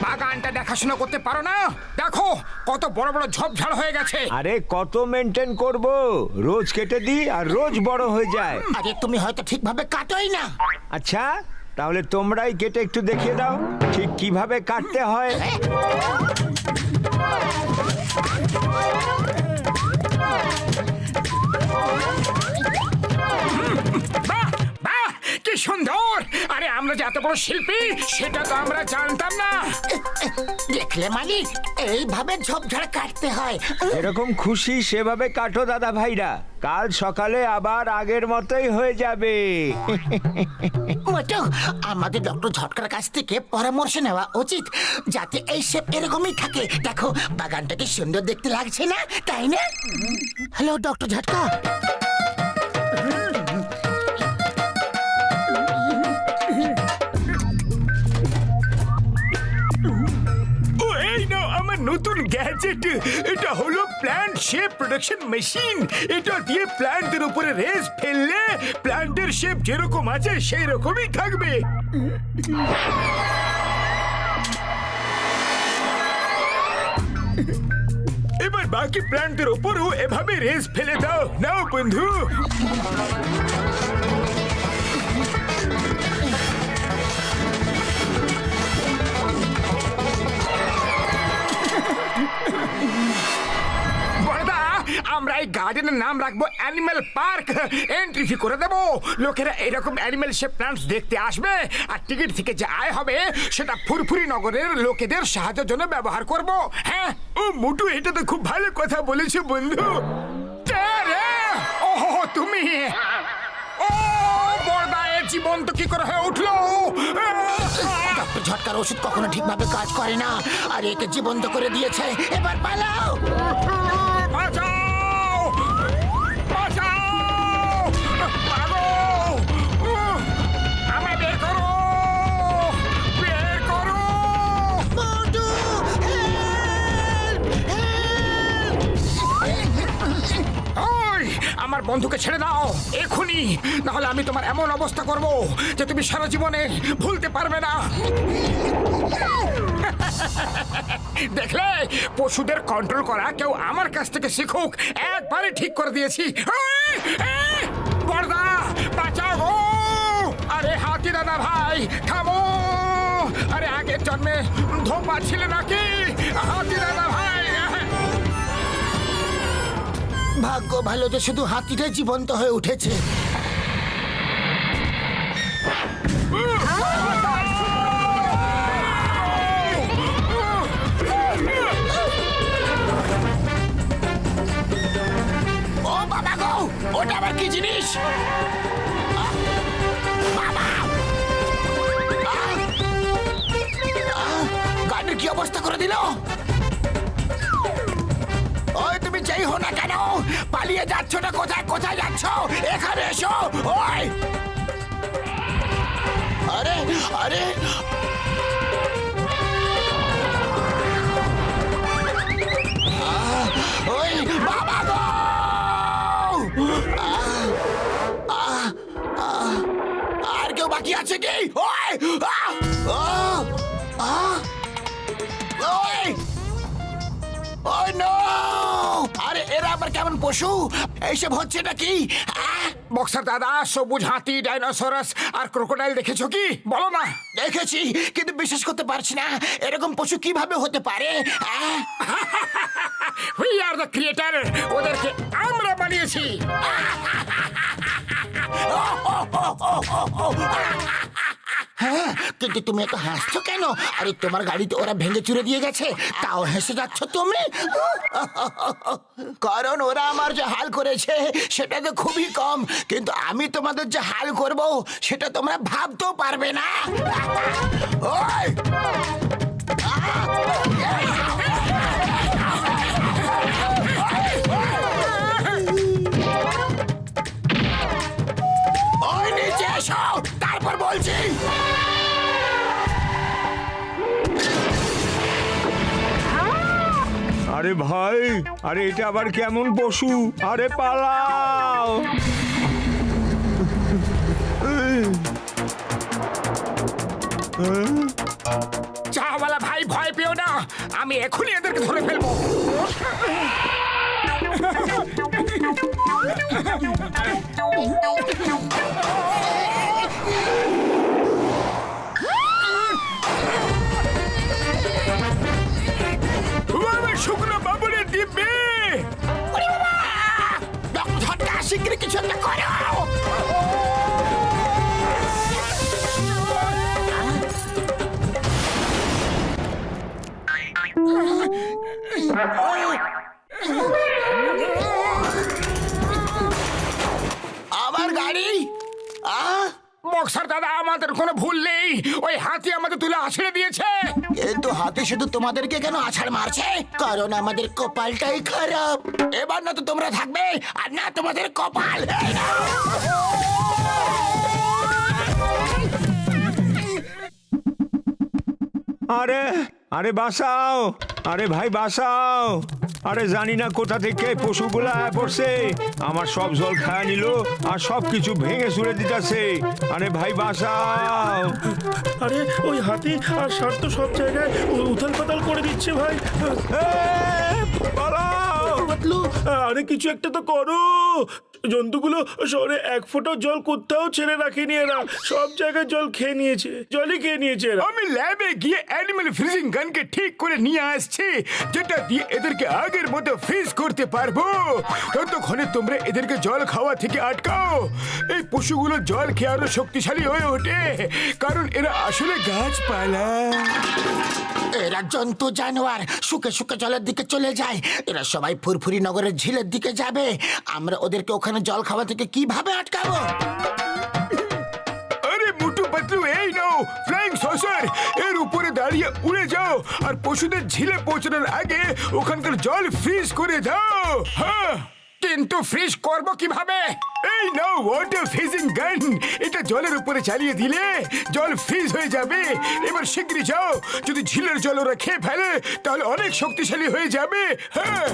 বাগানটা দেখাশোনা করতে পারো না? দেখো কত বড় বড় ঝোপঝাড় হয়ে গেছে। আরে কত মেনটেন করব, রোজ কেটে দিই আর রোজ বড় হয়ে যায়। আরে তুমি হয়তো ঠিকভাবে কাটোই না। আচ্ছা তাহলে তোমরাই কেটে একটু দেখিয়ে দাও ঠিক কিভাবে কাটতে হয়। কি সুন্দর! আরে আমরা যে এত বড় শিল্পী সেটা তো আমরা জানতাম না। দেখলে মালিক, এইভাবে ঝোপঝাড় কাটতে হয়। এরকম খুশি সেভাবে কাটো দাদা ভাইরা, কাল সকালে আবার আগের মতোই হয়ে যাবে। মোটু, আমাদের ডক্টর ঝটকার কাছ থেকে পরামর্শ নেওয়া উচিত, যাতে এই শেপ এরকমই থাকে। দেখো বাগানটাকে সুন্দর দেখতে লাগছে না, তাই না? হ্যালো ডক্টর ঝটকা। নতুন গ্যাজেট, এটা হলো প্ল্যান্ট শেপ প্রোডাকশন মেশিন। এটা দিয়ে প্ল্যান্টের উপরে রেস ফেললে প্ল্যান্টের শেপ যেরকম আছে সেই রকমই থাকবে। এবার বাকি প্ল্যান্টের উপরও এভাবে রেস ফেলে দাও। নাও বন্ধু। আমরা এই গার্ডেনের নাম রাখবো অ্যানিম্যাল পার্ক। এন্ট্রি ফি করে দেবো, লোকেরা এরকম অ্যানিম্যাল শেপ প্ল্যান্টস দেখতে আসবে আর টিকিট থেকে যে আয় হবে সেটা ফুরফুরি নগরের লোকেদের সাহায্যের জন্য ব্যবহার করব। হ্যাঁ ও মোটু, এটা তো খুব ভালো কথা বলেছো বন্ধু। ওহো তুমি, ও বড়দা, এর জীবন তো কি করে হয়ে উঠলো? ডক্টর ঝটকার ওষুধ কখনো ঠিকভাবে কাজ করে না, আর একে জীবন্ত করে দিয়েছে। এবার পালাও। আমার বন্ধুকে ছেড়ে দাও এখনই, নাহলে আমি তোমার এমন অবস্থা করব যে তুমি সারা জীবনে ভুলতে পারবে না। দেখলে, পশুদের কন্ট্রোল করা কেউ আমার কাছ থেকে শিখুক, একবারে ঠিক করে দিয়েছি। বড়দা বাঁচাও গো! আরে হাতি দাদা ভাই থামো! আরে আগের জন্মে ধোপা ছিলে নাকি হাতি দাদা ভাই? ভাগ্য ভালো যে শুধু হাতিটাই জীবন্ত হয়ে উঠেছে। ও বাবা গো, ওটা আবার কি জিনিস? গাড়ির কি অবস্থা করে দিল? ওই তুমি যেই হো না কেন, পালিয়ে যাচ্ছ না কোথায়? কোথায় যাচ্ছ? এখানে এসো। ওই আরে আরে, ওই বাবা গো! আর কেউ বাকি আছে কি? ওই ওই ওই নো! আরে এরা আবার কেমন পশু? এইসব হচ্ছে নাকি? বক্সার দাদা, সবুজ হাতি, ডাইনোসরাস আর ক্রোকোডাইল দেখেছো কি? বলো না। দেখেছি, কিন্তু বিশ্বাস করতে পারছি না এরকম পশু কিভাবে হতে পারে। উই আর দ্য ক্রিয়েটর, ওদেরকে আমরা বানিয়েছি। হ্যাঁ, কিন্তু তুমি এত হাসছো কেন? আরে তোমার গাড়িতে ওরা ভেঙে চুরে দিয়ে গেছে, তাও হেসে যাচ্ছ তুমি? কারণ ওরা আমার যে হাল করেছে সেটা তো খুবই কম, কিন্তু আমি তোমাদের যে হাল করব সেটা তোমরা ভাবতেও পারবে না। ওই ওই নিচে এসো, তারপর বলছি। আর আরে ভাই, আরে এটা আবার কেমন পশু? আরে পালাও! চাওয়ালা ভাই, ভয় পেও না, আমি এখনই এদেরকে ধরে ফেলবো। শুকনো বাবুরের দিব্যে ঝটকা শিগগিরই কিছু একটা করো। আমার গাড়ি বক্সার দাদা, আমাদের কোনো ভুল নেই, ওই হাতি আমাদের তুলে আছড়ে দিয়েছে। কিন্তু হাতি শুধু তোমাদেরকে কেন আছাড় মারছে? কারণ আমাদের কপালটাই খারাপ। এবার না তো তোমরা থাকবে আর না তোমাদের কপাল। এই নাও। আরে আরে বাঁচাও! আরে ভাই বাঁচাও! আরে জানি না কোথা থেকে পশুগুলা পড়ছে, আমার সব জল খায় নিল আর সব কিছু ভেঙে চুরে দিতেছে। আরে ভাই বাঁচাও! আরে ওই হাতি আর ষাঁড় তো সব জায়গায় উথাল পাতাল করে দিচ্ছে ভাই। পালাও! পাতলু, আরে কিছু একটা তো করো। জন্তুগুলো শহরে এক ফোঁটা জল কোথাও ছেড়ে রাখেনি, এরা সব জায়গায় জল খেয়ে নিয়েছে, জলই খেয়ে নিয়েছে এরা। আমি ল্যাবে গিয়ে অ্যানিমাল ফ্রিজিং গানকে ঠিক করে নিয়ে আসছি, যেটা দিয়ে এদেরকে আগের মতো ফ্রিজ করতে পারবো। ততক্ষণে তোমরা এদেরকে জল খাওয়া থেকে আটকাও। এই পশুগুলো জল খেয়ে আরো শক্তিশালী হয়ে ওঠে, কারণ এরা আসলে গাছপালা। এরা জন্তু জানোয়ার, শুকে শুকে জলের দিকে চলে যায়। এরা সবাই ফুরফুরি নগরের ঝিলের দিকে যাবে। আমরা ওদেরকে ওখানে জল খাওয়া থেকে কিভাবে আটকাবো? আরে মোটু পাতলু, এই নাও ফ্লাইং সসার, এর উপরে দাঁড়িয়ে উড়ে যাও আর পশুদের ঝিলে পৌঁছানোর আগে ওখানকার জল ফ্রিজ করে দাও। হ্যাঁ, কিন্তু ফ্রিজ করব কিভাবে? এই নাও ওয়াটার ফ্রিজিং গান, এটা জলের উপরে চালিয়ে দিলে জল ফ্রিজ হয়ে যাবে। এবার শিগগিরই যাও, যদি ঝিলের জল ওরা খেয়ে ফেলে তাহলে অনেক শক্তিশালী হয়ে যাবে। হ্যাঁ,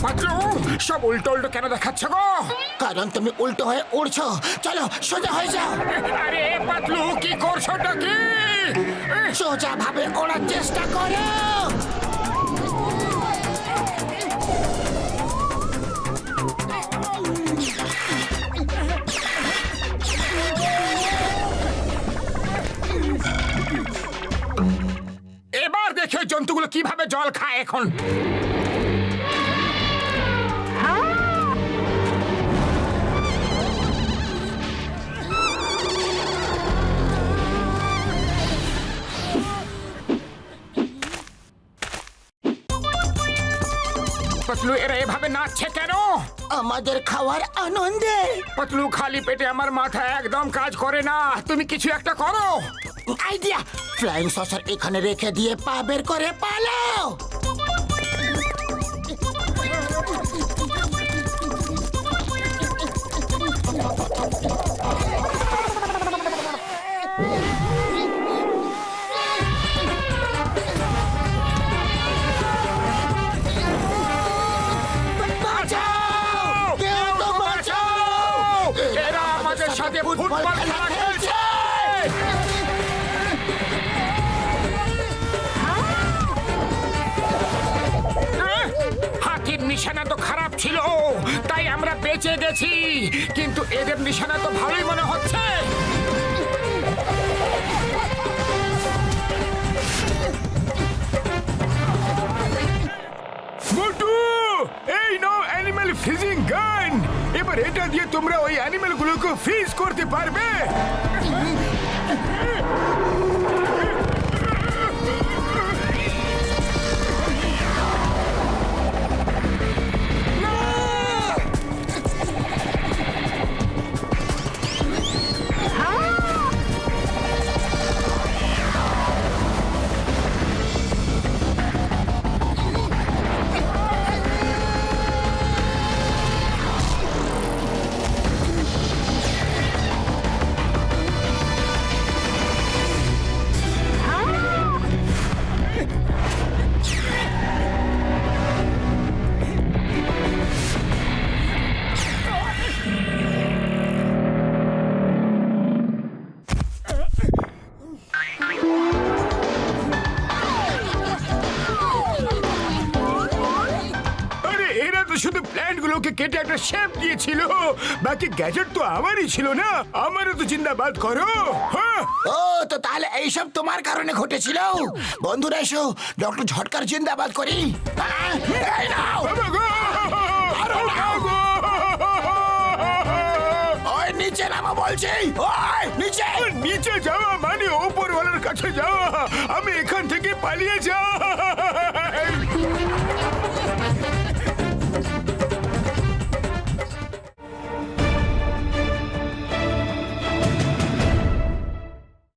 পাতলু, সব উল্টো উল্টো কেন দেখাচ্ছ গো? কারণ তুমি উল্টো হয়ে উড়ছো। চলো সোজা হয়ে যাও। আরে পাতলু, কি করছোটা কি? সোজা ভাবে ওড়ার চেষ্টা করো। এবার দেখে জন্তুগুলো কিভাবে জল খায় এখন। পাতলু, এরা এভাবে নাচছে কেন? আমাদের খাওয়ার আনন্দে। পাতলু, খালি পেটে আমার মাথা একদম কাজ করে না, তুমি কিছু একটা করো। আইডিয়া! ফ্লাইং সসার এখানে রেখে দিয়ে পা বের করে পালাও। এরা আমাদের সাথে ফুটবল খেলা খেলছে। হাতির নিশানা তো খারাপ ছিল, তাই আমরা বেঁচে গেছি, কিন্তু এদের নিশানা তো ভালোই মনে হচ্ছে। মোটু, এই নাও অ্যানিমাল ফ্রিজিং গান, এবার এটা দিয়ে তোমরা ওই অ্যানিমাল গুলোকে ফ্রিজ করতে পারবে। কেটে একটা শেপ দিয়েছিল। বাকি গ্যাজেট তো আমারই ছিল না, আমারও তো জিন্দাবাদ করো। হ্যাঁ ও তো তাহলে এইসব তোমার কারণে ঘটেছিল। বন্ধুরা এসো ডক্টর ঝটকার জিন্দাবাদ করি। হ্যাঁ, এই নাও। বাবা গো! আরো নাও। ওই নিচে নামা বলছি, ওই নিচে। নিচে যাওয়া মানে ওপরওয়ালার কাছে যাওয়া। আমি এখান থেকে পালিয়ে যাই।